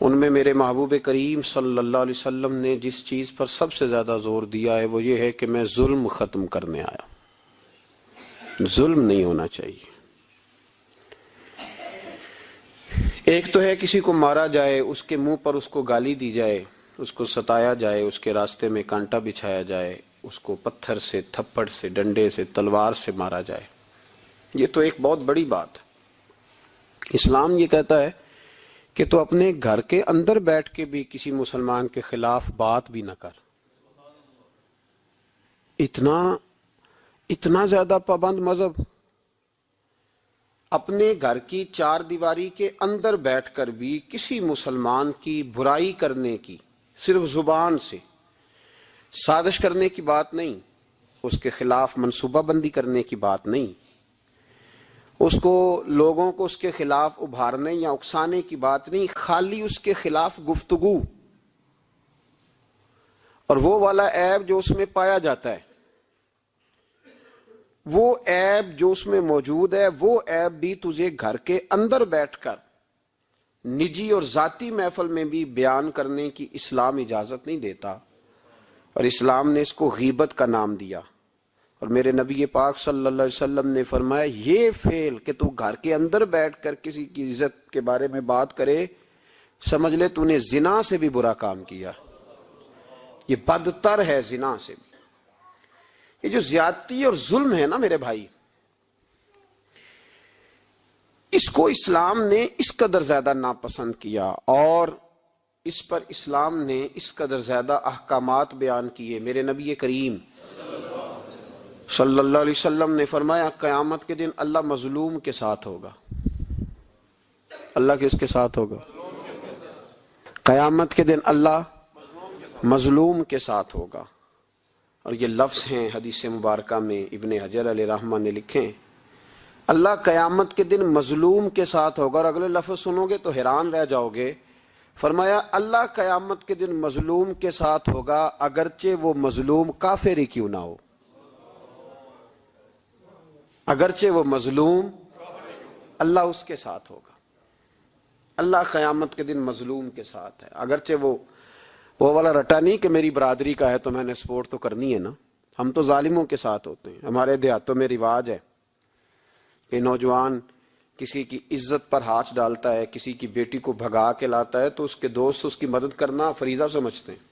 ان میں میرے محبوب کریم صلی اللہ علیہ وسلم نے جس چیز پر سب سے زیادہ زور دیا ہے وہ یہ ہے کہ میں ظلم ختم کرنے آیا. ظلم نہیں ہونا چاہیے. ایک تو ہے کسی کو مارا جائے، اس کے منہ پر اس کو گالی دی جائے، اس کو ستایا جائے، اس کے راستے میں کانٹا بچھایا جائے، اس کو پتھر سے، تھپڑ سے، ڈنڈے سے، تلوار سے مارا جائے. یہ تو ایک بہت بڑی بات ہے. اسلام یہ کہتا ہے کہ تو اپنے گھر کے اندر بیٹھ کے بھی کسی مسلمان کے خلاف بات بھی نہ کر. اتنا زیادہ پابند مذہب. اپنے گھر کی چار دیواری کے اندر بیٹھ کر بھی کسی مسلمان کی برائی کرنے کی، صرف زبان سے سازش کرنے کی بات نہیں، اس کے خلاف منصوبہ بندی کرنے کی بات نہیں، اس کو لوگوں کو اس کے خلاف ابھارنے یا اکسانے کی بات نہیں، خالی اس کے خلاف گفتگو. اور وہ والا عیب جو اس میں پایا جاتا ہے، وہ عیب جو اس میں موجود ہے، وہ عیب بھی تجھے گھر کے اندر بیٹھ کر نجی اور ذاتی محفل میں بھی بیان کرنے کی اسلام اجازت نہیں دیتا. اور اسلام نے اس کو غیبت کا نام دیا. اور میرے نبی پاک صلی اللہ علیہ وسلم نے فرمایا یہ فعل کہ تو گھر کے اندر بیٹھ کر کسی کی عزت کے بارے میں بات کرے، سمجھ لے تو نے زنا سے بھی برا کام کیا. یہ بدتر ہے زنا سے بھی. یہ جو زیادتی اور ظلم ہے نا میرے بھائی، اس کو اسلام نے اس قدر زیادہ ناپسند کیا، اور اس پر اسلام نے اس قدر زیادہ احکامات بیان کیے. میرے نبی کریم صلی اللہ علیہ وسلم نے فرمایا قیامت کے دن اللہ مظلوم کے ساتھ ہوگا. اللہ کس کے ساتھ ہوگا؟ قیامت کے دن اللہ مظلوم کے ساتھ ہوگا. اور یہ لفظ ہیں حدیث مبارکہ میں ابن حجر علیہ رحمہ نے لکھے، اللہ قیامت کے دن مظلوم کے ساتھ ہوگا. اور اگلے لفظ سنو گے تو حیران رہ جاؤ گے. فرمایا اللہ قیامت کے دن مظلوم کے ساتھ ہوگا اگرچہ وہ مظلوم کافر ہی کیوں نہ ہو. اگرچہ وہ مظلوم، اللہ اس کے ساتھ ہوگا. اللہ قیامت کے دن مظلوم کے ساتھ ہے، اگرچہ وہ والا رٹا نہیں کہ میری برادری کا ہے تو میں نے سپورٹ تو کرنی ہے نا. ہم تو ظالموں کے ساتھ ہوتے ہیں. ہمارے دیہاتوں میں رواج ہے کہ نوجوان کسی کی عزت پر ہاتھ ڈالتا ہے، کسی کی بیٹی کو بھگا کے لاتا ہے تو اس کے دوست اس کی مدد کرنا فریضہ سمجھتے ہیں،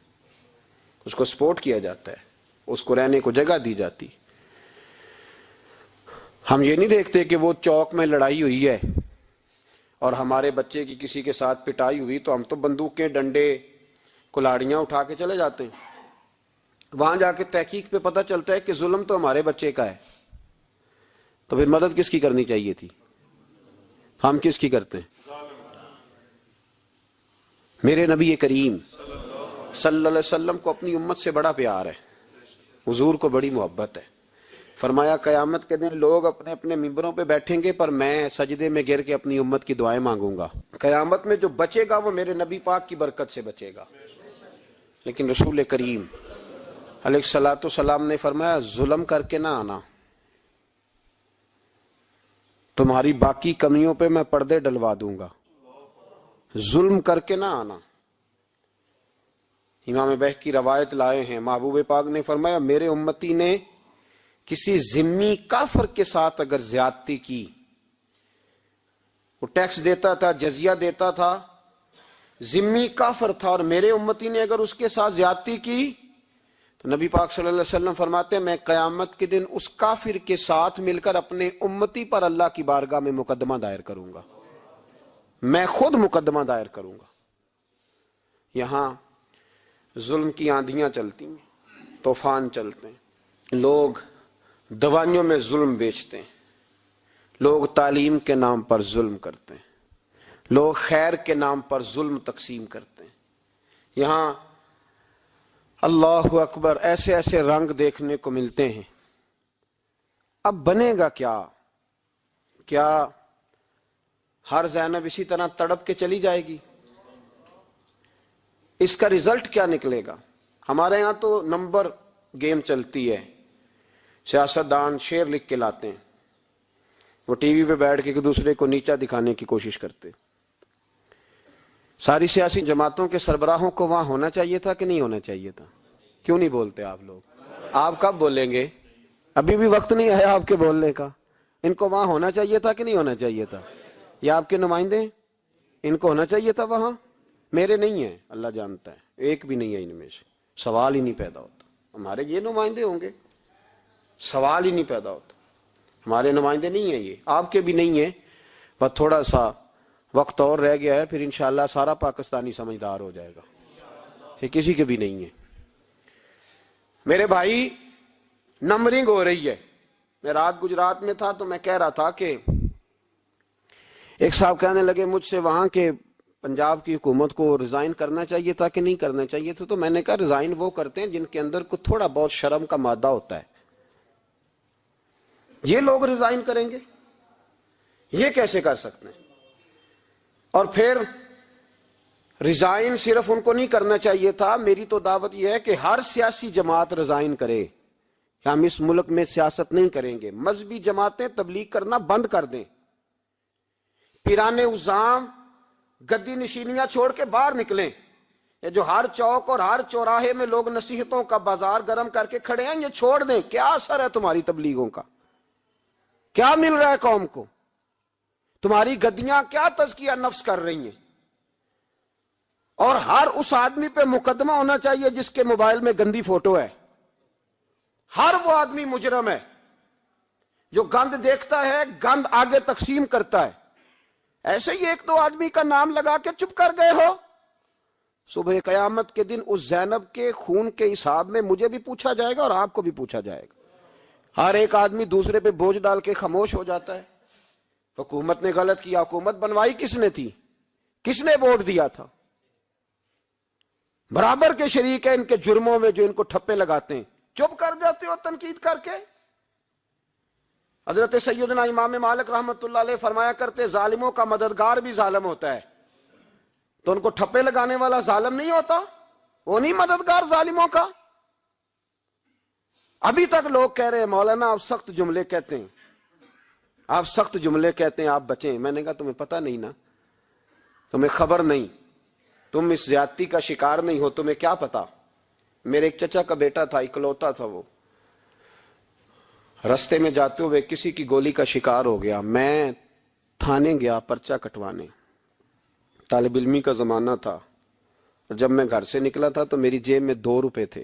اس کو سپورٹ کیا جاتا ہے، اس کو رہنے کو جگہ دی جاتی. ہم یہ نہیں دیکھتے کہ وہ چوک میں لڑائی ہوئی ہے اور ہمارے بچے کی کسی کے ساتھ پٹائی ہوئی تو ہم تو بندوقیں، ڈنڈے، کلاڑیاں اٹھا کے چلے جاتے ہیں. وہاں جا کے تحقیق پہ پتہ چلتا ہے کہ ظلم تو ہمارے بچے کا ہے. تو پھر مدد کس کی کرنی چاہیے تھی؟ ہم کس کی کرتے ہیں؟ میرے نبی کریم صلی اللہ علیہ وسلم کو اپنی امت سے بڑا پیار ہے، حضور کو بڑی محبت ہے. فرمایا قیامت کے دن لوگ اپنے اپنے ممبروں پہ بیٹھیں گے پر میں سجدے میں گر کے اپنی امت کی دعائیں مانگوں گا. قیامت میں جو بچے گا وہ میرے نبی پاک کی برکت سے بچے گا. لیکن رسول کریم علیہ الصلوۃ والسلام نے فرمایا ظلم کر کے نہ آنا، تمہاری باقی کمیوں پہ میں پردے ڈلوا دوں گا. ظلم کر کے نہ آنا. امام بہق کی روایت لائے ہیں، محبوب پاک نے فرمایا میرے امتی نے کسی ذمی کافر کے ساتھ اگر زیادتی کی، وہ ٹیکس دیتا تھا، جزیہ دیتا تھا، ذمی کافر تھا، اور میرے امتی نے اگر اس کے ساتھ زیادتی کی تو نبی پاک صلی اللہ علیہ وسلم فرماتے ہیں میں قیامت کے دن اس کافر کے ساتھ مل کر اپنے امتی پر اللہ کی بارگاہ میں مقدمہ دائر کروں گا. میں خود مقدمہ دائر کروں گا. یہاں ظلم کی آندھیاں چلتی ہیں، طوفان چلتے ہیں، لوگ دوائیوں میں ظلم بیچتے ہیں، لوگ تعلیم کے نام پر ظلم کرتے ہیں، لوگ خیر کے نام پر ظلم تقسیم کرتے ہیں. یہاں اللہ اکبر ایسے ایسے رنگ دیکھنے کو ملتے ہیں. اب بنے گا کیا؟ کیا ہر زینب اسی طرح تڑپ کے چلی جائے گی؟ اس کا رزلٹ کیا نکلے گا؟ ہمارے ہاں تو نمبر گیم چلتی ہے. سیاستدان شعر لکھ کے لاتے ہیں، وہ ٹی وی پہ بیٹھ کے ایک دوسرے کو نیچا دکھانے کی کوشش کرتے. ساری سیاسی جماعتوں کے سربراہوں کو وہاں ہونا چاہیے تھا کہ نہیں ہونا چاہیے تھا؟ کیوں نہیں بولتے آپ لوگ؟ آپ کب بولیں گے؟ ابھی بھی وقت نہیں آیا آپ کے بولنے کا. ان کو وہاں ہونا چاہیے تھا کہ نہیں ہونا چاہیے تھا؟ یہ آپ کے نمائندے ہیں، ان کو ہونا چاہیے تھا وہاں. میرے نہیں ہیں، اللہ جانتا ہے، ایک بھی نہیں ہے ان میں سے. سوال ہی نہیں پیدا ہوتا. ہمارے یہ نمائندے ہوں گے؟ سوال ہی نہیں پیدا ہوتا. ہمارے نمائندے نہیں ہیں یہ، آپ کے بھی نہیں ہیں. بس تھوڑا سا وقت اور رہ گیا ہے، پھر انشاءاللہ سارا پاکستانی سمجھدار ہو جائے گا. یہ کسی کے بھی نہیں ہے. میرے بھائی، نمبرنگ ہو رہی ہے. میں رات گجرات میں تھا تو میں کہہ رہا تھا کہ ایک صاحب کہنے لگے مجھ سے وہاں کے پنجاب کی حکومت کو ریزائن کرنا چاہیے تھا کہ نہیں کرنا چاہیے تھا. تو میں نے کہا ریزائن وہ کرتے ہیں جن کے اندر کچھ تھوڑا بہت شرم کا مادہ ہوتا ہے. یہ لوگ ریزائن کریں گے؟ یہ کیسے کر سکتے ہیں؟ اور پھر ریزائن صرف ان کو نہیں کرنا چاہیے تھا. میری تو دعوت یہ ہے کہ ہر سیاسی جماعت ریزائن کرے. ہم اس ملک میں سیاست نہیں کریں گے. مذہبی جماعتیں تبلیغ کرنا بند کر دیں. پیرانے عظام گدی نشینیاں چھوڑ کے باہر نکلیں. یہ جو ہر چوک اور ہر چوراہے میں لوگ نصیحتوں کا بازار گرم کر کے کھڑے ہیں، یہ چھوڑ دیں. کیا اثر ہے تمہاری تبلیغوں کا؟ کیا مل رہا ہے قوم کو؟ تمہاری گدیاں کیا تزکیہ نفس کر رہی ہیں؟ اور ہر اس آدمی پہ مقدمہ ہونا چاہیے جس کے موبائل میں گندی فوٹو ہے. ہر وہ آدمی مجرم ہے جو گند دیکھتا ہے، گند آگے تقسیم کرتا ہے. ایسے ہی ایک دو آدمی کا نام لگا کے چپ کر گئے ہو. صبح قیامت کے دن اس زینب کے خون کے حساب میں مجھے بھی پوچھا جائے گا اور آپ کو بھی پوچھا جائے گا. ہر ایک آدمی دوسرے پہ بوجھ ڈال کے خاموش ہو جاتا ہے. حکومت نے غلط کیا. حکومت بنوائی کس نے تھی؟ کس نے ووٹ دیا تھا؟ برابر کے شریک ہیں ان کے جرموں میں جو ان کو ٹھپے لگاتے ہیں. چپ کر جاتے ہو تنقید کر کے. حضرت سیدنا امام مالک رحمت اللہ علیہ فرمایا کرتے ظالموں کا مددگار بھی ظالم ہوتا ہے. تو ان کو ٹھپے لگانے والا ظالم نہیں ہوتا؟ وہ نہیں مددگار ظالموں کا؟ ابھی تک لوگ کہہ رہے ہیں مولانا آپ سخت جملے کہتے ہیں، آپ سخت جملے کہتے ہیں، آپ بچیں. میں نے کہا تمہیں پتہ نہیں نا، تمہیں خبر نہیں، تم اس زیادتی کا شکار نہیں ہو، تمہیں کیا پتا. میرے ایک چچا کا بیٹا تھا، اکلوتا تھا. وہ رستے میں جاتے ہوئے کسی کی گولی کا شکار ہو گیا. میں تھانے گیا پرچہ کٹوانے. طالب علمی کا زمانہ تھا. جب میں گھر سے نکلا تھا تو میری جیب میں 2 روپے تھے.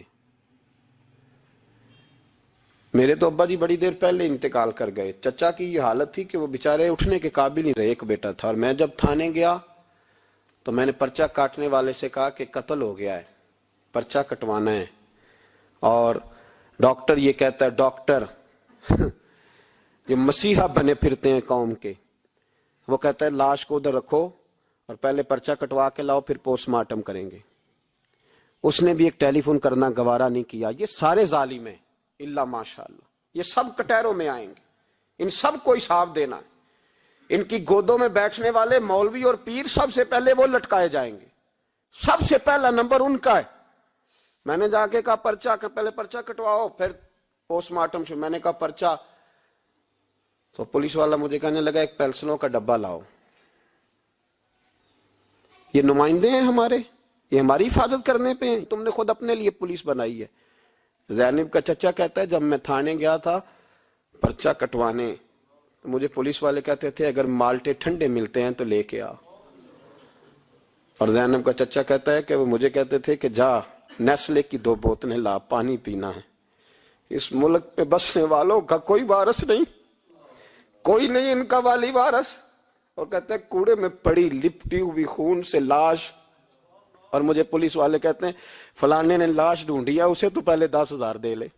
میرے تو ابا جی بڑی دیر پہلے انتقال کر گئے. چچا کی یہ حالت تھی کہ وہ بیچارے اٹھنے کے قابل نہیں رہے. ایک بیٹا تھا. اور میں جب تھانے گیا تو میں نے پرچہ کاٹنے والے سے کہا کہ قتل ہو گیا ہے، پرچہ کٹوانا ہے. اور ڈاکٹر یہ کہتا ہے، ڈاکٹر یہ مسیحا بنے پھرتے ہیں قوم کے، وہ کہتا ہے لاش کو ادھر رکھو اور پہلے پرچہ کٹوا کے لاؤ پھر پوسٹ مارٹم کریں گے. اس نے بھی ایک ٹیلی فون کرنا گوارا نہیں کیا. یہ سارے ظالم ہیں الا ماشاءاللہ. یہ سب کٹہروں میں آئیں گے. ان سب کو حساب دینا ہے. ان کی گودوں میں بیٹھنے والے مولوی اور پیر سب سے پہلے وہ لٹکائے جائیں گے. سب سے پہلا نمبر ان کا ہے. میں نے جا کے کہا پرچہ پہلے پرچہ کٹواؤ پھر پوسٹ مارٹم سے. میں نے کہا پرچہ، تو پولیس والا مجھے کہنے لگا ایک پینسلوں کا ڈبہ لاؤ. یہ نمائندے ہیں ہمارے، یہ ہماری حفاظت کرنے پہ ہیں. تم نے خود اپنے لیے پولیس بنائی ہے. زینب کا چچا کہتا ہے جب میں تھانے گیا تھا پرچہ کٹوانے تو مجھے پولیس والے کہتے تھے اگر مالٹے ٹھنڈے ملتے ہیں تو لے کے آ. اور زینب کا چچا کہتا ہے کہ وہ مجھے کہتے تھے کہ جا نیسلے کی 2 بوتلیں لا، پانی پینا ہے. اس ملک پہ بسنے والوں کا کوئی وارث نہیں، کوئی نہیں ان کا والی وارث. اور کہتے ہیں کوڑے میں پڑی لپٹی ہوئی خون سے لاش. اور مجھے پولیس والے کہتے ہیں فلانے نے لاش ڈھونڈی ہے، اسے تو پہلے 10,000 دے لے.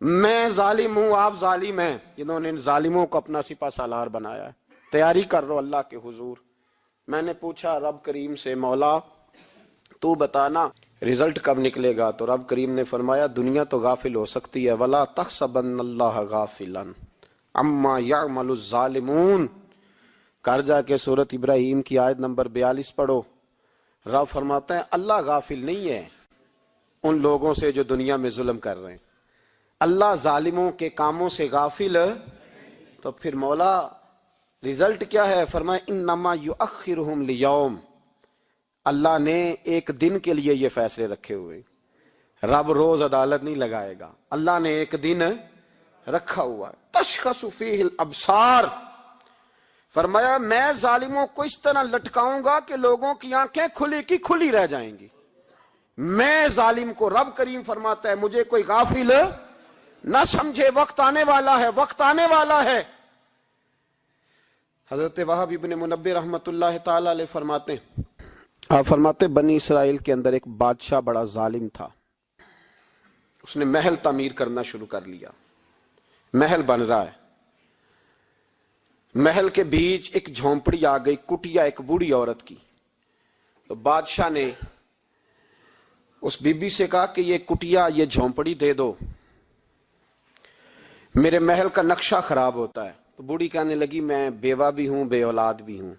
میں ظالم ہوں، آپ ظالم ہیں جنہوں نے ان ظالموں کو اپنا سپہ سالار بنایا ہے. تیاری کر رہو اللہ کے حضور. میں نے پوچھا رب کریم سے مولا تو بتانا رزلٹ کب نکلے گا؟ تو رب کریم نے فرمایا دنیا تو غافل ہو سکتی ہے، وَلَا تَحْسَبَنَّ اللَّهَ غَافِلًا عَمَّا يَعْمَلُ الظَّالِمُونَ. کر جا کے سورۃ ابراہیم کی آیت نمبر 42 پڑھو. رب فرماتا ہے اللہ غافل نہیں ہے ان لوگوں سے جو دنیا میں ظلم کر رہے ہیں. اللہ ظالموں کے کاموں سے غافل. تو پھر مولا رزلٹ کیا ہے؟ فرمایا انما یؤخرہم لیوم، اللہ نے ایک دن کے لیے یہ فیصلے رکھے ہوئے، رب روز عدالت نہیں لگائے گا، اللہ نے ایک دن رکھا ہوا ہے۔ تشخص فیہ الابصار، فرمایا میں ظالموں کو اس طرح لٹکاؤں گا کہ لوگوں کی آنکھیں کھلی کی کھلی رہ جائیں گی۔ میں ظالم کو، رب کریم فرماتا ہے مجھے کوئی غافل نہ سمجھے، وقت آنے والا ہے، وقت آنے والا ہے۔ حضرت وہب ابن منبہ رحمت اللہ تعالی علیہ فرماتے ہیں، آپ فرماتے بنی اسرائیل کے اندر ایک بادشاہ بڑا ظالم تھا، اس نے محل تعمیر کرنا شروع کر لیا، محل بن رہا ہے، محل کے بیچ ایک جھونپڑی آ گئی، کٹیا ایک بوڑھی عورت کی، تو بادشاہ نے اس بی بی سے کہا کہ یہ کٹیا، یہ جھونپڑی دے دو، میرے محل کا نقشہ خراب ہوتا ہے۔ تو بوڑھی کہنے لگی میں بیوہ بھی ہوں، بے اولاد بھی ہوں،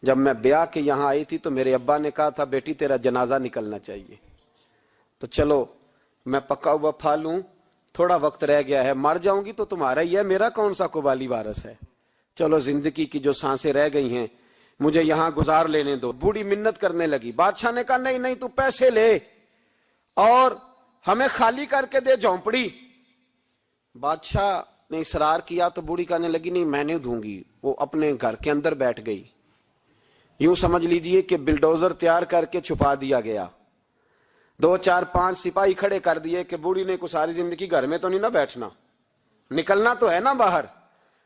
جب میں بیاہ کے یہاں آئی تھی تو میرے ابا نے کہا تھا بیٹی تیرا جنازہ نکلنا چاہیے، تو چلو میں پکا ہوا پھل ہوں، تھوڑا وقت رہ گیا ہے، مر جاؤں گی تو تمہارا ہی ہے، میرا کون سا قبالی وارث ہے، چلو زندگی کی جو سانسیں رہ گئی ہیں مجھے یہاں گزار لینے دو۔ بوڑھی منت کرنے لگی، بادشاہ نے کہا نہیں نہیں تو پیسے لے اور ہمیں خالی کر کے دے جھونپڑی۔ بادشاہ نے اصرار کیا تو بوڑھی کہنے لگی نہیں میں نہیں دوں گی، وہ اپنے گھر کے اندر بیٹھ گئی، یوں سمجھ لیجئے کہ بلڈوزر تیار کر کے چھپا دیا گیا، 2 4 5 سپاہی کھڑے کر دیے کہ بوڑھی نے کو ساری زندگی گھر میں تو نہیں نہ بیٹھنا، نکلنا تو ہے نا باہر،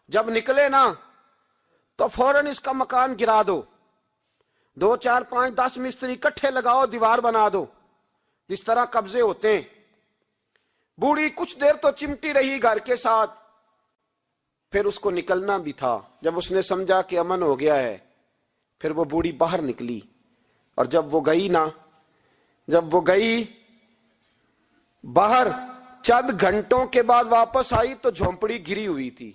جب نکلے نا تو فوراً اس کا مکان گرا دو، 2 4 5 10 مستری اکٹھے لگاؤ، دیوار بنا دو، جس طرح قبضے ہوتے ہیں۔ بوڑھی کچھ دیر تو چمٹی رہی گھر کے ساتھ، پھر اس کو نکلنا بھی تھا، جب اس نے سمجھا کہ امن ہو گیا ہے پھر وہ بوڑھی باہر نکلی، اور جب وہ گئی باہر چند گھنٹوں کے بعد واپس آئی تو جھونپڑی گری ہوئی تھی،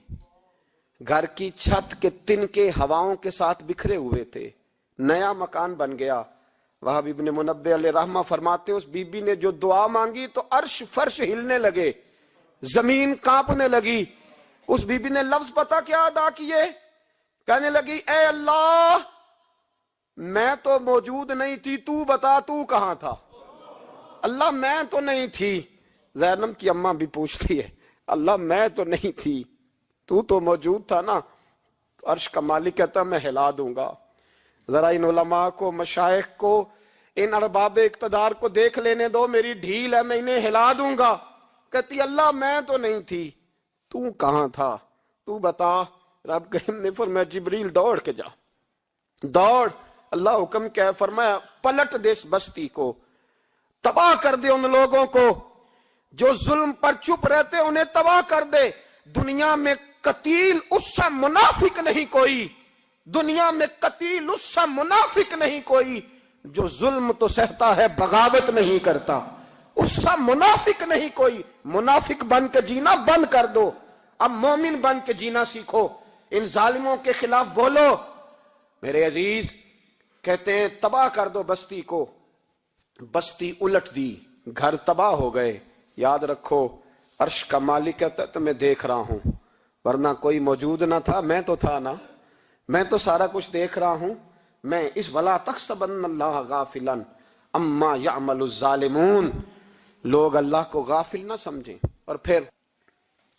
گھر کی چھت کے تنکے ہواؤں کے ساتھ بکھرے ہوئے تھے، نیا مکان بن گیا۔ وہب ابن منبہ علیہ رحمہ فرماتے اس بی بی نے جو دعا مانگی تو عرش فرش ہلنے لگے، زمین کانپنے لگی۔ اس بی بی نے لفظ پتہ کیا ادا کیے؟ کہنے لگی اے اللہ میں تو موجود نہیں تھی، تو بتا تو کہاں تھا؟ اللہ میں تو نہیں تھی۔ زینب کی اماں بھی پوچھتی ہے اللہ میں تو نہیں تھی، تو موجود تھا نا؟ عرش کا مالک کہتا میں ہلا دوں گا۔ ذرا ان علماء کو، مشائخ کو، ان ارباب اقتدار کو دیکھ لینے دو، میری ڈھیل ہے میں انہیں ہلا دوں گا۔ کہتی اللہ میں تو نہیں تھی، تو کہاں تھا؟ تو بتا۔ رب کریم نے فرمایا جبریل دوڑ کے جا، دوڑ، اللہ حکم کیا ہے، فرمایا پلٹ دے اس بستی کو، تباہ کر دے ان لوگوں کو جو ظلم پر چپ رہتے، انہیں تباہ کر دے۔ دنیا میں قتیل اس سے منافق نہیں کوئی، دنیا میں قتیل اس سے منافق نہیں کوئی جو ظلم تو سہتا ہے بغاوت نہیں کرتا، اس سے منافق نہیں کوئی۔ منافق بن کے جینا بند کر دو، اب مومن بن کے جینا سیکھو، ان ظالموں کے خلاف بولو۔ میرے عزیز کہتے ہیں تباہ کر دو بستی کو، بستی الٹ دی، گھر تباہ ہو گئے۔ یاد رکھو عرش کا مالک کہتا ہے تو میں دیکھ رہا ہوں، ورنہ کوئی موجود نہ تھا، میں تو تھا نا، میں تو سارا کچھ دیکھ رہا ہوں۔ میں اس ولا تحسبن اللہ غافلا اما یعمل الظالمون، لوگ اللہ کو غافل نہ سمجھیں۔ اور پھر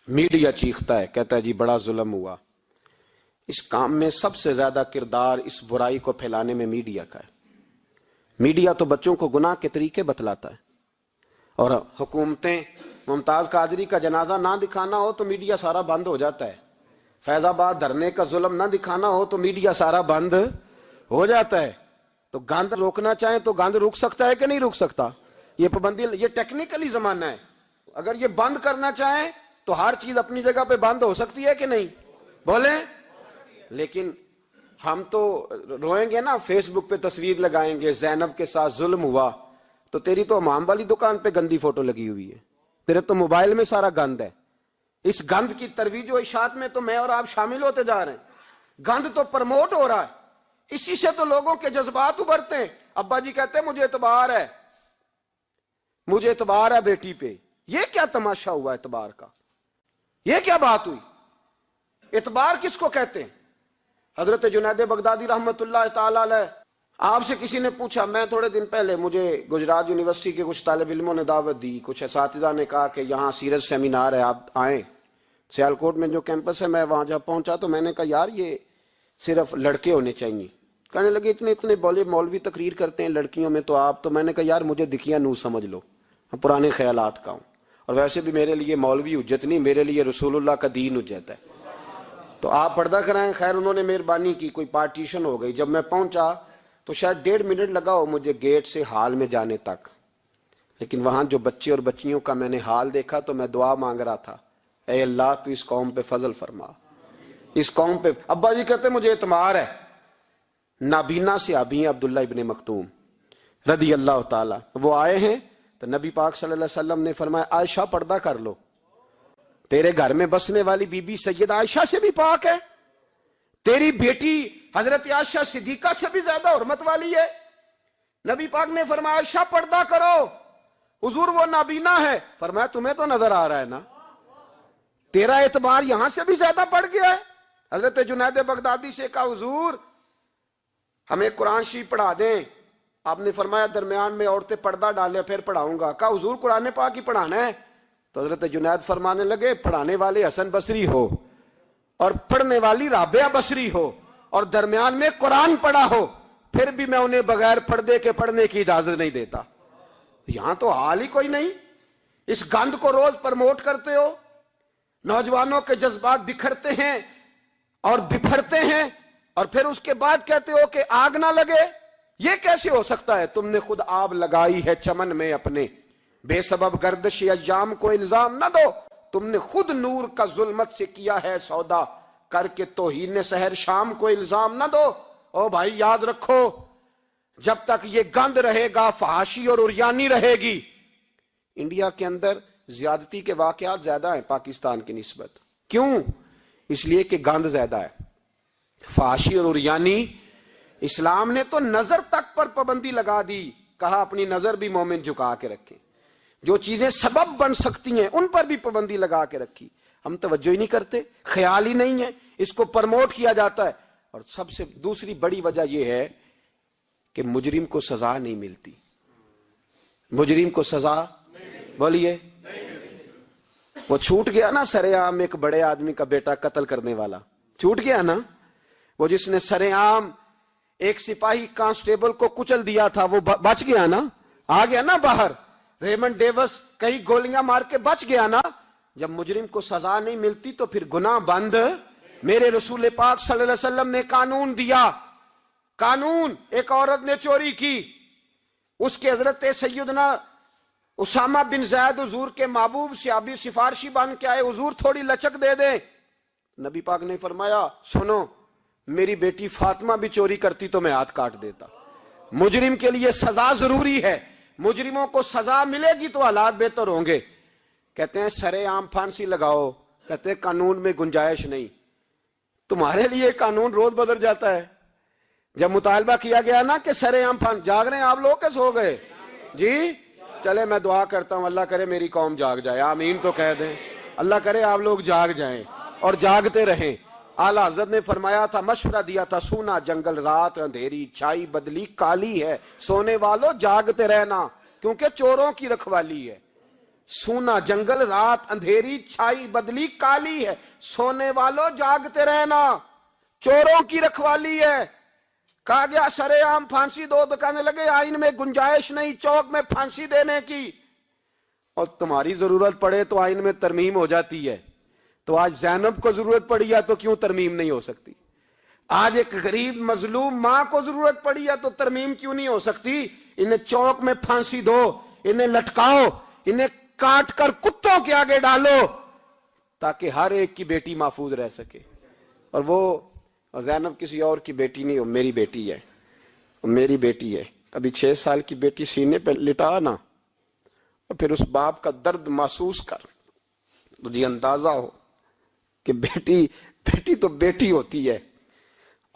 میڈیا چیختا ہے، کہتا ہے جی بڑا ظلم ہوا۔ اس کام میں سب سے زیادہ کردار اس برائی کو پھیلانے میں میڈیا کا ہے۔ میڈیا تو بچوں کو گناہ کے طریقے بتلاتا ہے، اور حکومتیں، ممتاز قادری کا جنازہ نہ دکھانا ہو تو میڈیا سارا بند ہو جاتا ہے، فیض آباد دھرنے کا ظلم نہ دکھانا ہو تو میڈیا سارا بند ہو جاتا ہے۔ تو گند روکنا چاہیں تو گند رک سکتا ہے کہ نہیں رک سکتا؟ یہ پابندی، یہ ٹیکنیکلی زمانہ ہے، اگر یہ بند کرنا چاہیں تو ہر چیز اپنی جگہ پہ بند ہو سکتی ہے کہ نہیں؟ بولیں۔ لیکن ہم تو روئیں گے نا، فیس بک پہ تصویر لگائیں گے زینب کے ساتھ ظلم ہوا، تو تیری تو امام والی دکان پہ گندی فوٹو لگی ہوئی ہے، تیرے تو موبائل میں سارا گند ہے۔ اس گند کی ترویج و اشاعت میں تو میں اور آپ شامل ہوتے جا رہے ہیں، گند تو پرموٹ ہو رہا ہے، اسی سے تو لوگوں کے جذبات ابھرتے ہیں۔ ابا جی کہتے ہیں مجھے اعتبار ہے، مجھے اعتبار ہے بیٹی پہ۔ یہ کیا تماشا ہوا اعتبار کا؟ یہ کیا بات ہوئی؟ اعتبار کس کو کہتے ہیں؟ حضرت جنید بغدادی رحمت اللہ تعالی علیہ، آپ سے کسی نے پوچھا، میں تھوڑے دن پہلے، مجھے گجرات یونیورسٹی کے کچھ طالب علموں نے دعوت دی، کچھ اساتذہ نے کہا کہ یہاں سیرت سیمینار ہے، آپ آئیں۔ سیالکوٹ میں جو کیمپس ہے، میں وہاں جب پہنچا تو میں نے کہا یار یہ صرف لڑکے ہونے چاہیے۔ کہنے لگے اتنے بولے مولوی تقریر کرتے ہیں لڑکیوں میں تو آپ، تو میں نے کہا یار مجھے دکھیا نو سمجھ لو، پرانے خیالات کا ہوں، اور ویسے بھی میرے لیے مولوی حجت نہیں، میرے لیے رسول اللہ کا دین حجت ہے، تو آپ پردہ کرائیں۔ خیر انہوں نے مہربانی کی، کوئی پارٹیشن ہو گئی۔ جب میں پہنچا تو شاید 1.5 منٹ لگا ہو مجھے گیٹ سے ہال میں جانے تک، لیکن وہاں جو بچے اور بچیوں کا میں نے حال دیکھا تو میں دعا مانگ رہا تھا، اے اللہ تو اس قوم پہ فضل فرما، اس قوم پہ۔ ابا جی کہتے مجھے اعتماد ہے، نابینا سے ابھی ہیں عبداللہ ابن مکتوم رضی اللہ تعالی، وہ آئے ہیں تو نبی پاک صلی اللہ علیہ وسلم نے فرمایا عائشہ پردہ کر لو، تیرے گھر میں بسنے والی بی بی سید عائشہ سے بھی پاک ہے، تیری بیٹی حضرت عائشہ صدیقہ سے بھی زیادہ حرمت والی ہے۔ نبی پاک نے فرمایا عائشہ پردہ کرو، حضور وہ نابینا ہے، فرمایا تمہیں تو نظر آ رہا ہے نا، تیرا اعتبار یہاں سے بھی زیادہ بڑھ گیا ہے۔ حضرت جنید بغدادی سے کہا حضور ہمیں قرآن شریف پڑھا دیں، آپ نے فرمایا درمیان میں عورتیں پردہ ڈالے پھر پڑھاؤں گا۔ کہا حضور قرآن پاک ہی پڑھانا ہے، تو حضرت جنید فرمانے لگے پڑھانے والے حسن بصری ہو اور پڑھنے والی رابعہ بصری ہو اور درمیان میں قرآن پڑھا ہو، پھر بھی میں انہیں بغیر پردے کے پڑھنے کی اجازت نہیں دیتا۔ یہاں تو حال ہی کوئی نہیں، اس گند کو روز پرموٹ کرتے ہو، نوجوانوں کے جذبات بکھرتے ہیں اور بپھرتے ہیں، اور پھر اس کے بعد کہتے ہو کہ آگ نہ لگے۔ یہ کیسے ہو سکتا ہے؟ تم نے خود آگ لگائی ہے چمن میں اپنے، بے سبب گردش ایام کو الزام نہ دو، تم نے خود نور کا ظلمت سے کیا ہے سودا، کر کے توہین سحر شام کو الزام نہ دو۔ او بھائی یاد رکھو، جب تک یہ گند رہے گا فحاشی اور عریانی رہے گی۔ انڈیا کے اندر زیادتی کے واقعات زیادہ ہیں پاکستان کی نسبت، کیوں؟ اس لیے کہ گند زیادہ ہے، فحاشی اور عریانی۔ اسلام نے تو نظر تک پر پابندی لگا دی، کہا اپنی نظر بھی مومن جھکا کے رکھیں، جو چیزیں سبب بن سکتی ہیں ان پر بھی پابندی لگا کے رکھی۔ ہم توجہ ہی نہیں کرتے، خیال ہی نہیں ہے، اس کو پرموٹ کیا جاتا ہے۔ اور سب سے دوسری بڑی وجہ یہ ہے کہ مجرم کو سزا نہیں ملتی، مجرم کو سزا بولیے، وہ چھوٹ گیا نا سر عام، ایک بڑے آدمی کا بیٹا قتل کرنے والا چھوٹ گیا نا، وہ جس نے سر عام ایک سپاہی کانسٹیبل کو کچل دیا تھا، وہ بچ گیا نا، آ گیا نا باہر۔ ریمنڈ ڈیوس کئی گولیاں مار کے بچ گیا نا۔ جب مجرم کو سزا نہیں ملتی تو پھر گناہ بند۔ میرے رسول پاک صلی اللہ علیہ وسلم نے قانون دیا، قانون، ایک عورت نے چوری کی، اس کے حضرت سیدنا اسامہ بن زید حضور کے محبوب صحابی سفارشی بن کے آئے، حضور تھوڑی لچک دے دیں۔ نبی پاک نے فرمایا سنو، میری بیٹی فاطمہ بھی چوری کرتی تو میں ہاتھ کاٹ دیتا۔ مجرم کے لیے سزا ضروری ہے، مجرموں کو سزا ملے گی تو حالات بہتر ہوں گے۔ کہتے ہیں سر عام پھانسی لگاؤ، کہتے ہیں قانون میں گنجائش نہیں۔ تمہارے لیے قانون روز بدل جاتا ہے۔ جب مطالبہ کیا گیا نا کہ سر عام جاگ رہے ہیں آپ لوگ، کیسے ہو گئے جی؟ چلے میں دعا کرتا ہوں اللہ کرے میری قوم جاگ جائے، آمین تو کہہ دیں، اللہ کرے آپ لوگ جاگ جائیں اور جاگتے رہیں۔ اعلیٰ حضرت نے فرمایا تھا، مشورہ دیا تھا، سونا جنگل رات اندھیری، چھائی بدلی کالی ہے، سونے والوں جاگتے رہنا کیونکہ چوروں کی رکھوالی ہے۔ سونا جنگل رات اندھیری، چھائی بدلی کالی ہے، سونے والوں جاگتے رہنا، چوروں کی رکھوالی ہے۔ کہا گیا سر عام پھانسی دو، تو کہنے لگے آئین میں گنجائش نہیں چوک میں پھانسی دینے کی، اور تمہاری ضرورت پڑے تو آئین میں ترمیم ہو جاتی ہے۔ تو آج زینب کو ضرورت پڑی ہے تو کیوں ترمیم نہیں ہو سکتی؟ آج ایک غریب مظلوم ماں کو ضرورت پڑی ہے تو ترمیم کیوں نہیں ہو سکتی؟ انہیں چوک میں پھانسی دو، انہیں لٹکاؤ، انہیں کاٹ کر کتوں کے آگے ڈالو تاکہ ہر ایک کی بیٹی محفوظ رہ سکے۔ اور وہ زینب کسی اور کی بیٹی نہیں، وہ میری بیٹی ہے، وہ میری بیٹی ہے۔ کبھی 6 سال کی بیٹی سینے پہ لٹا نا اور پھر اس باپ کا درد محسوس کر، تجھے اندازہ ہو کہ بیٹی تو بیٹی ہوتی ہے۔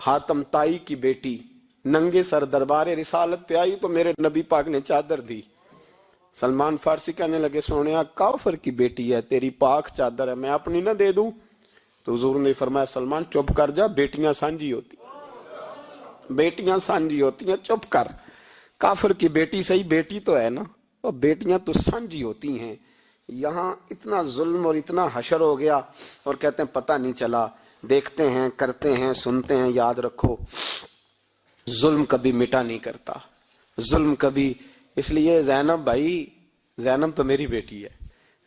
حاتم تائی کی بیٹی ننگے سر دربار رسالت پہ آئی تو میرے نبی پاک نے چادر دی۔ سلمان فارسی کہنے لگے سونیا کافر کی بیٹی ہے، تیری پاک چادر ہے، میں اپنی نہ دے دوں؟ تو حضور نے فرمایا سلمان چپ کر جا، بیٹیاں سانجھی ہوتی، بیٹیاں سانجھی ہوتی ہیں، چپ کر، کافر کی بیٹی صحیح بیٹی تو ہے نا، اور بیٹیاں تو سانجھی ہوتی ہیں۔ یہاں اتنا ظلم اور اتنا حشر ہو گیا اور کہتے ہیں پتہ نہیں چلا، دیکھتے ہیں، کرتے ہیں، سنتے ہیں۔ یاد رکھو ظلم کبھی مٹا نہیں کرتا، ظلم کبھی، اس لیے زینب بھائی، زینب تو میری بیٹی ہے،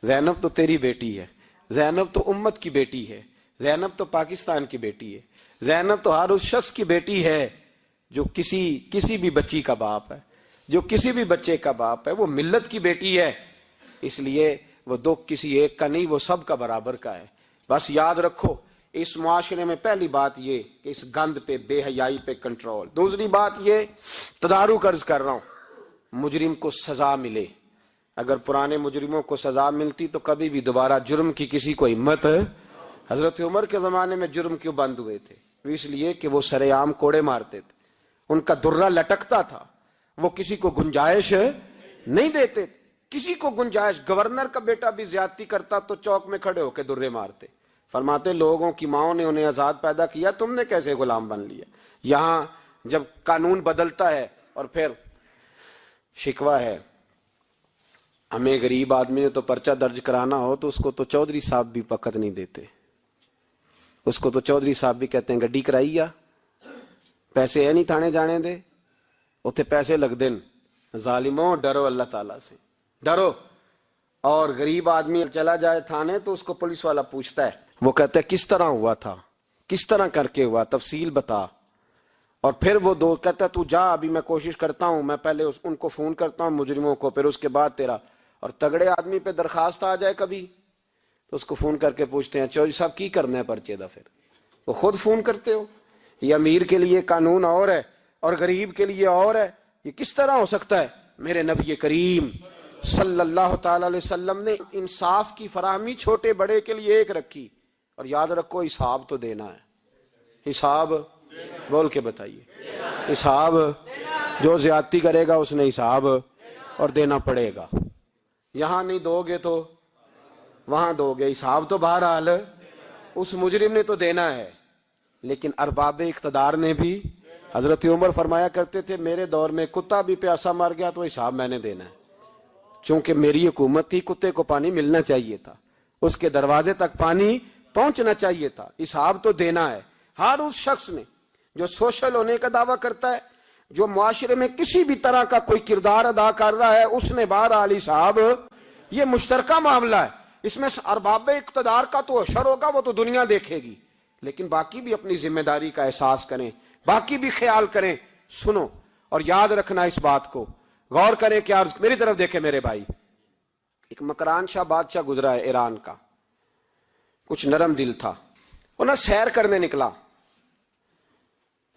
زینب تو تیری بیٹی ہے، زینب تو امت کی بیٹی ہے، زینب تو پاکستان کی بیٹی ہے، زینب تو ہر اس شخص کی بیٹی ہے جو کسی بھی بچی کا باپ ہے، جو کسی بھی بچے کا باپ ہے، وہ ملت کی بیٹی ہے۔ اس لیے وہ دکھ کسی ایک کا نہیں، وہ سب کا برابر کا ہے۔ بس یاد رکھو اس معاشرے میں پہلی بات یہ کہ اس گند پہ، بے حیائی پہ کنٹرول۔ دوسری بات یہ تدارک عرض کر رہا ہوں، مجرم کو سزا ملے۔ اگر پرانے مجرموں کو سزا ملتی تو کبھی بھی دوبارہ جرم کی کسی کو ہمت ہے۔ حضرت عمر کے زمانے میں جرم کیوں بند ہوئے تھے؟ اس لیے کہ وہ سرے عام کوڑے مارتے تھے، ان کا درہ لٹکتا تھا، وہ کسی کو گنجائش نہیں دیتے، کسی کو گنجائش۔ گورنر کا بیٹا بھی زیادتی کرتا تو چوک میں کھڑے ہو کے درے مارتے۔ فرماتے لوگوں کی ماؤں نے انہیں آزاد پیدا کیا، تم نے کیسے غلام بن لیا؟ یہاں جب قانون بدلتا ہے اور پھر شکوہ ہے، ہمیں غریب آدمی نے تو پرچہ درج کرانا ہو تو اس کو تو چودھری صاحب بھی وقت نہیں دیتے، اس کو تو چودھری صاحب بھی کہتے ہیں گڈی کرائی آ، پیسے ہے نہیں تھانے جانے دے، اتنے پیسے لگ دین۔ ظالموں ڈرو اللہ تعالیٰ سے، ڈرو۔ اور غریب آدمی چلا جائے تھانے تو اس کو پولیس والا پوچھتا ہے، وہ کہتا ہے کس طرح ہوا تھا، کس طرح کر کے ہوا، تفصیل بتا۔ اور پھر وہ دو کہتا ہے تو جا، ابھی میں کوشش کرتا ہوں، میں پہلے ان کو فون کرتا ہوں مجرموں کو، پھر اس کے بعد تیرا۔ اور تگڑے آدمی پہ درخواست آ جائے کبھی تو اس کو فون کر کے پوچھتے ہیں چودھری صاحب کی کرنا ہے پرچے دا؟ پھر وہ خود فون کرتے ہو۔ یہ امیر کے لیے قانون اور ہے اور غریب کے لیے اور ہے، یہ کس طرح ہو سکتا ہے؟ میرے نبی کریم صلی اللہ تعالی علیہ وسلم نے انصاف کی فراہمی چھوٹے بڑے کے لیے ایک رکھی، اور یاد رکھو حساب تو دینا ہے، حساب بول کے بتائیے، حساب جو زیادتی کرے گا اس نے حساب اور دینا پڑے گا۔ یہاں نہیں دو گے تو وہاں دو گے، حساب تو بہرحال اس مجرم نے تو دینا ہے۔ لیکن ارباب اقتدار نے بھی، حضرت عمر فرمایا کرتے تھے میرے دور میں کتا بھی پیاسا مر گیا تو حساب میں نے دینا ہے، چونکہ میری حکومت تھی، کتے کو پانی ملنا چاہیے تھا، اس کے دروازے تک پانی پہنچنا چاہیے تھا، حساب تو دینا ہے۔ ہر اس شخص نے جو سوشل ہونے کا دعویٰ کرتا ہے، جو معاشرے میں کسی بھی طرح کا کوئی کردار ادا کر رہا ہے، اس نے بہرحال حساب، یہ مشترکہ معاملہ ہے۔ اس میں ارباب اقتدار کا تو اشر ہوگا، وہ تو دنیا دیکھے گی، لیکن باقی بھی اپنی ذمہ داری کا احساس کریں، باقی بھی خیال کریں۔ سنو اور یاد رکھنا اس بات کو، غور کریں کہ میری طرف دیکھیں میرے بھائی۔ ایک مکران شاہ بادشاہ گزرا ہے ایران کا، کچھ نرم دل تھا، وہ نہ سیر کرنے نکلا،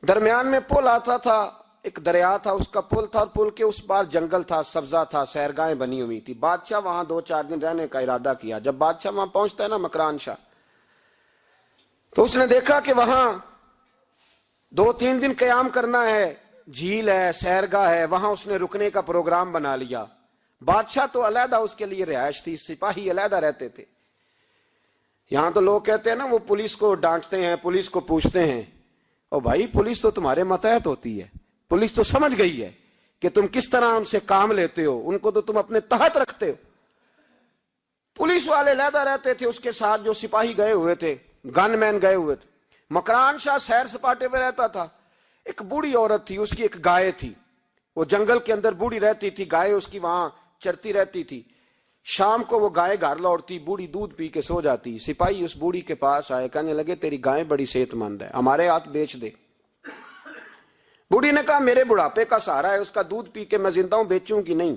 درمیان میں پل آتا تھا، ایک دریا تھا، اس کا پل تھا، اور پل کے اس پار جنگل تھا، سبزہ تھا، سیرگاہیں بنی ہوئی تھی۔ بادشاہ وہاں 2-4 دن رہنے کا ارادہ کیا۔ جب بادشاہ وہاں پہنچتا ہے نا مکران شاہ، تو اس نے دیکھا کہ وہاں 2-3 دن قیام کرنا ہے، جھیل ہے، سیرگاہ ہے، وہاں اس نے رکنے کا پروگرام بنا لیا۔ بادشاہ تو علیحدہ اس کے لیے رہائش تھی، سپاہی علیحدہ رہتے تھے۔ یہاں تو لوگ کہتے ہیں نا وہ پولیس کو ڈانٹتے ہیں، پولیس کو پوچھتے ہیں، او بھائی پولیس تو تمہارے ماتحت ہوتی ہے، پولیس تو سمجھ گئی ہے کہ تم کس طرح ان سے کام لیتے ہو، ان کو تو تم اپنے تحت رکھتے ہو۔ پولیس والے علیحدہ رہتے تھے، اس کے ساتھ جو سپاہی گئے ہوئے تھے، گن مین گئے ہوئے تھے۔ مکران شاہ سیر سپاٹے پہ رہتا تھا۔ ایک بوڑھی عورت تھی، اس کی ایک گائے تھی، وہ جنگل کے اندر بوڑھی رہتی تھی، گائے اس کی وہاں چرتی رہتی تھی۔ شام کو وہ گائے گھر لوٹتی، بوڑھی دودھ پی کے سو جاتی۔ سپاہی اس بوڑھی کے پاس آئے، کہنے لگے تیری گائے بڑی صحت مند ہے، ہمارے ہاتھ بیچ دے۔ بوڑھی نے کہا میرے بڑھاپے کا سہارا ہے، اس کا دودھ پی کے میں زندہ ہوں، بیچوں گی نہیں۔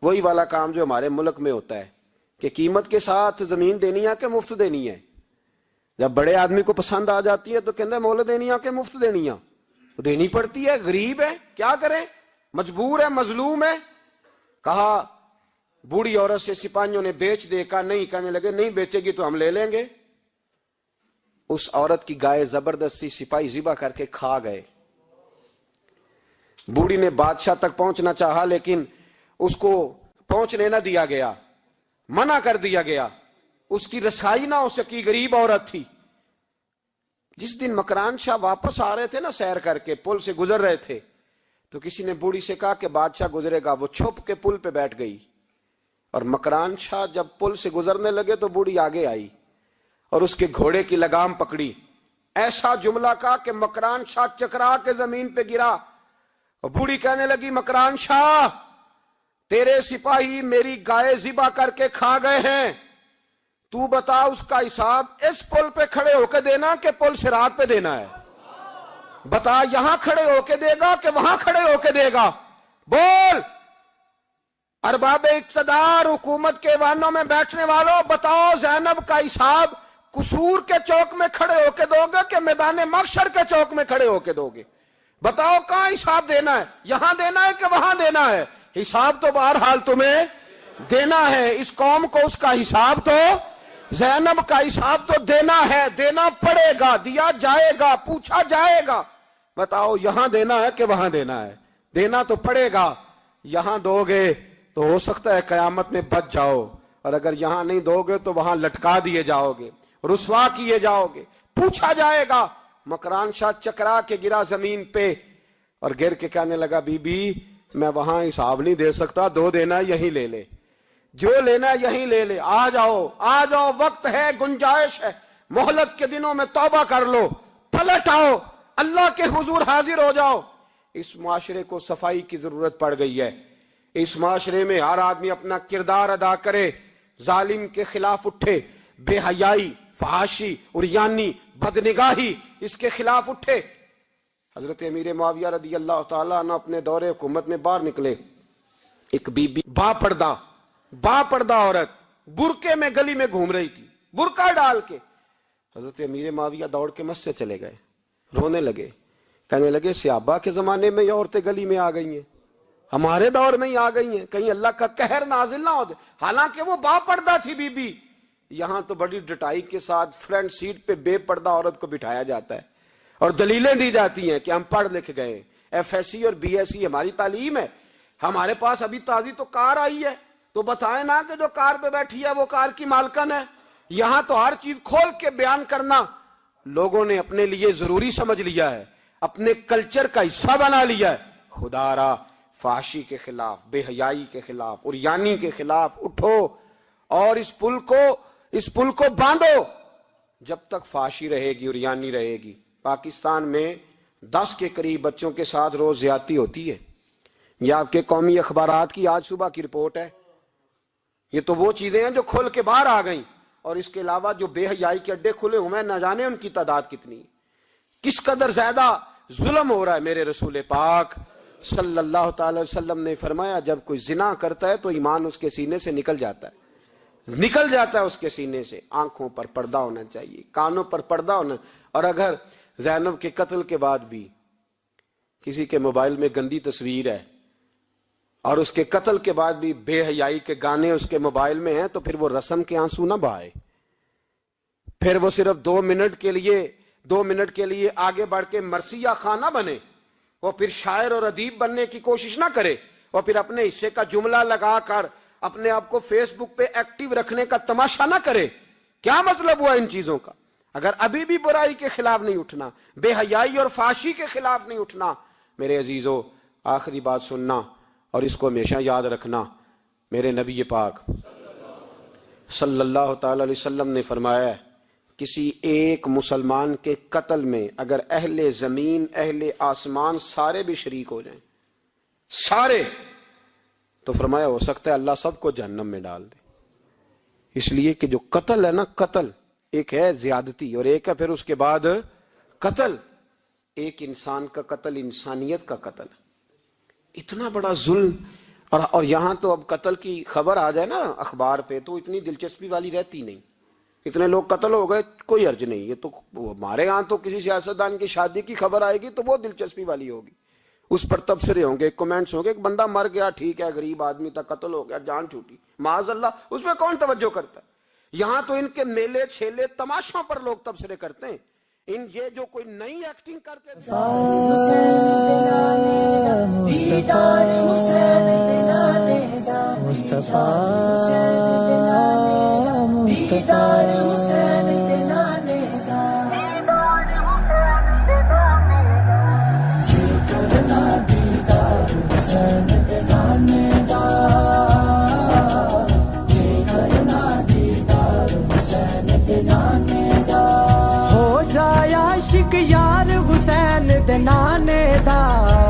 وہی والا کام جو ہمارے ملک میں ہوتا ہے کہ قیمت کے ساتھ زمین دینی ہے کہ مفت دینی ہے۔ جب بڑے آدمی کو پسند آ جاتی ہے تو کہتے ہیں مول دینی ہے کہ مفت دینی ہے، دینی پڑتی ہے، غریب ہے، کیا کریں، مجبور ہے، مظلوم ہے۔ کہا بوڑھی عورت سے سپاہیوں نے بیچ دے، کہا نہیں، کہنے لگے نہیں بیچے گی تو ہم لے لیں گے۔ اس عورت کی گائے زبردستی سپاہی ذبح کر کے کھا گئے۔ بوڑھی نے بادشاہ تک پہنچنا چاہا لیکن اس کو پہنچنے نہ دیا گیا، منع کر دیا گیا، اس کی رسائی نہ ہو سکی، غریب عورت تھی۔ جس دن مکران شاہ واپس آ رہے تھے نا سیر کر کے، پل سے گزر رہے تھے، تو کسی نے بوڑھی سے کہا کہ بادشاہ گزرے گا، وہ چھپ کے پل پہ بیٹھ گئی، اور مکران شاہ جب پل سے گزرنے لگے تو بوڑھی آگے آئی اور اس کے گھوڑے کی لگام پکڑی، ایسا جملہ کہا کہ مکران شاہ چکرا کے زمین پہ گرا، اور بوڑھی کہنے لگی مکران شاہ تیرے سپاہی میری گائے ذبح کر کے کھا گئے ہیں، تو بتا اس کا حساب اس پل پہ کھڑے ہو کے دینا کہ پل صراط پہ دینا ہے؟ بتا یہاں کھڑے ہو کے دے گا کہ وہاں کھڑے ہو کے دے گا؟ بول ارباب اقتدار، حکومت کے ایوانوں میں بیٹھنے والوں، بتاؤ زینب کا حساب قصور کے چوک میں کھڑے ہو کے دو گے کہ میدان محشر کے چوک میں کھڑے ہو کے دو گے؟ بتاؤ کہاں حساب دینا ہے، یہاں دینا ہے کہ وہاں دینا ہے؟ حساب تو بہرحال تمہیں دینا ہے، اس قوم کو اس کا حساب تو، زینب کا حساب تو دینا ہے، دینا پڑے گا، دیا جائے گا، پوچھا جائے گا۔ بتاؤ یہاں دینا ہے کہ وہاں دینا ہے؟ دینا تو پڑے گا، یہاں دو گے تو ہو سکتا ہے قیامت میں بچ جاؤ، اور اگر یہاں نہیں دو گے تو وہاں لٹکا دیے جاؤ گے، رسوا کیے جاؤ گے، پوچھا جائے گا۔ مکران شاہ چکرا کے گرا زمین پہ اور گر کے کہنے لگا بی بی میں وہاں حساب نہیں دے سکتا، دو دینا یہیں لے لے، جو لینا یہیں لے لے، آ جاؤ آ جاؤ، وقت ہے، گنجائش ہے، مہلت کے دنوں میں توبہ کر لو، پلٹ آؤ، اللہ کے حضور حاضر ہو جاؤ۔ اس معاشرے کو صفائی کی ضرورت پڑ گئی ہے، اس معاشرے میں ہر آدمی اپنا کردار ادا کرے، ظالم کے خلاف اٹھے، بے حیائی، فحاشی، عریانی، بدنگاہی، اس کے خلاف اٹھے۔ حضرت امیر معاویہ رضی اللہ تعالیٰ عنہ اپنے دور حکومت میں باہر نکلے، ایک بی بی با پردہ عورت برقعے میں گلی میں گھوم رہی تھی، برقع ڈال کے۔ حضرت امیر معاویہ دوڑ کے مسجد چلے گئے، رونے لگے، کہنے لگے صحابہ کے زمانے میں یہ عورتیں گلی میں آ گئی ہیں، ہمارے دور میں ہی آ گئی ہیں، کہیں اللہ کا قہر نازل نہ ہو جائے۔ حالانکہ وہ با پردہ تھی بی بی، یہاں تو بڑی ڈٹائی کے ساتھ فرنٹ سیٹ پہ بے پردہ عورت کو بٹھایا جاتا ہے اور دلیلیں دی جاتی ہیں کہ ہم پڑھ لکھ گئے، ایف ایس سی اور بی ایس سی ہماری تعلیم ہے، ہمارے پاس ابھی تازی تو کار آئی ہے، تو بتائیں نا کہ جو کار پہ بیٹھی ہے وہ کار کی مالکن ہے۔ یہاں تو ہر چیز کھول کے بیان کرنا لوگوں نے اپنے لیے ضروری سمجھ لیا ہے، اپنے کلچر کا حصہ بنا لیا ہے۔ خدا را فحاشی کے خلاف، بے حیائی کے خلاف، عریانی کے خلاف اٹھو اور اس پل کو باندھو۔ جب تک فحاشی رہے گی، عریانی رہے گی۔ پاکستان میں 10 کے قریب بچوں کے ساتھ روز زیادتی ہوتی ہے، یہ آپ کے قومی اخبارات کی آج صبح کی رپورٹ ہے۔ یہ تو وہ چیزیں ہیں جو کھل کے باہر آ گئیں، اور اس کے علاوہ جو بے حیائی کے اڈے کھلے ہوئے ہیں، نہ جانے ان کی تعداد کتنی، کس قدر زیادہ ظلم ہو رہا ہے۔ میرے رسول پاک صلی اللہ تعالی وسلم نے فرمایا جب کوئی زنا کرتا ہے تو ایمان اس کے سینے سے نکل جاتا ہے اس کے سینے سے۔ آنکھوں پر پردہ ہونا چاہیے، کانوں پر پردہ ہونا۔ اور اگر زینب کے قتل کے بعد بھی کسی کے موبائل میں گندی تصویر ہے اور اس کے قتل کے بعد بھی بے حیائی کے گانے اس کے موبائل میں ہیں، تو پھر وہ رسم کے آنسو نہ بہائے، پھر وہ صرف 2 منٹ کے لیے آگے بڑھ کے مرثیہ خان نہ بنے، وہ پھر شاعر اور ادیب بننے کی کوشش نہ کرے، اور پھر اپنے حصے کا جملہ لگا کر اپنے آپ کو فیس بک پہ ایکٹیو رکھنے کا تماشا نہ کرے۔ کیا مطلب ہوا ان چیزوں کا؟ اگر ابھی بھی برائی کے خلاف نہیں اٹھنا، بے حیائی اور فحاشی کے خلاف نہیں اٹھنا، میرے عزیزو آخری بات سننا اور اس کو ہمیشہ یاد رکھنا۔ میرے نبی پاک صلی اللہ تعالی علیہ وسلم نے فرمایا ہے کسی ایک مسلمان کے قتل میں اگر اہل زمین، اہل آسمان سارے بھی شریک ہو جائیں، سارے، تو فرمایا ہو سکتا ہے اللہ سب کو جہنم میں ڈال دے۔ اس لیے کہ جو قتل ہے نا، قتل ایک ہے زیادتی اور ایک ہے پھر اس کے بعد قتل۔ ایک انسان کا قتل انسانیت کا قتل، اتنا بڑا ظلم۔ اور یہاں تو اب قتل کی خبر آ جائے نا اخبار پہ تو اتنی دلچسپی والی رہتی نہیں، اتنے لوگ قتل ہو گئے کوئی حرج نہیں۔ یہ تو ہمارے ہاں تو کسی سیاستدان کی شادی کی خبر آئے گی تو وہ دلچسپی والی ہوگی، اس پر تبصرے ہوں گے، کمنٹس ہوں گے، ایک بندہ مر گیا ٹھیک ہے، غریب آدمی تھا، قتل ہو گیا، جان چھوٹی، معاذ اللہ، اس پہ کون توجہ کرتا ہے؟ یہاں تو ان کے میلے چھیلے تماشوں پر لوگ تبصرے کرتے ہیں۔ یہ جو کوئی نئی ایکٹنگ کرتے تھے مصطفیٰ ہو جایا عاشق یار حسین دے نانے دا